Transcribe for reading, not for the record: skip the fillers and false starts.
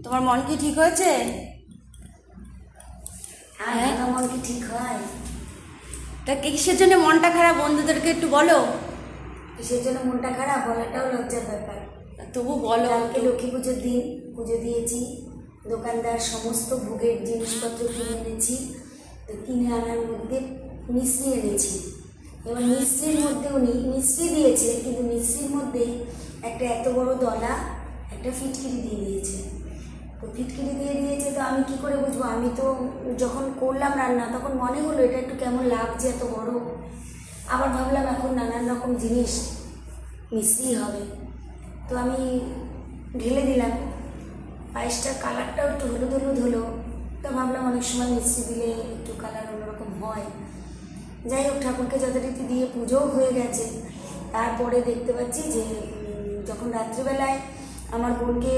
তোমার মন কি ঠিক হয়েছে? হ্যাঁ, মন কি ঠিক হয়? তা কিসের জন্য মনটা খারাপ বন্ধুদেরকে একটু বলো। কিসের জন্য মনটা খারাপ বলাটাও লজ্জার ব্যাপার। তবু বলো। কালকে লক্ষ্মী পুজোর দিন পুজো দিয়েছি, দোকানদার সমস্ত ভোগের জিনিসপত্র কিনে এনেছি। তো কিনে আনার মধ্যে মিষ্টি এনেছি। এবার মিষ্টির মধ্যে উনি মিষ্টি দিয়েছে, কিন্তু মিষ্টির মধ্যেই একটা এত বড় দলা একটা ফিটকিরি দিয়ে দিয়েছে। তো ফিটকিরি দিয়ে দিয়েছে, তো আমি কি করে বুঝবো? আমি তো যখন করলাম রান্না তখন মনে হলো এটা একটু কেমন লাগছে, এত বড়। আবার ভাবলাম এখন নানান রকম জিনিস মিষ্টিই হবে, তো আমি ঢেলে দিলাম। পায়েসটার কালারটাও একটু হলুদ হলুদ হলো। তো ভাবলাম অনেক সময় মিষ্টি দিলে একটু কালার অন্যরকম হয়। যাই হোক, ঠাকুরকে যথারীতি দিয়ে পুজোও হয়ে গেছে। তারপরে দেখতে পাচ্ছি যে যখন রাত্রিবেলায় আমার বোনকে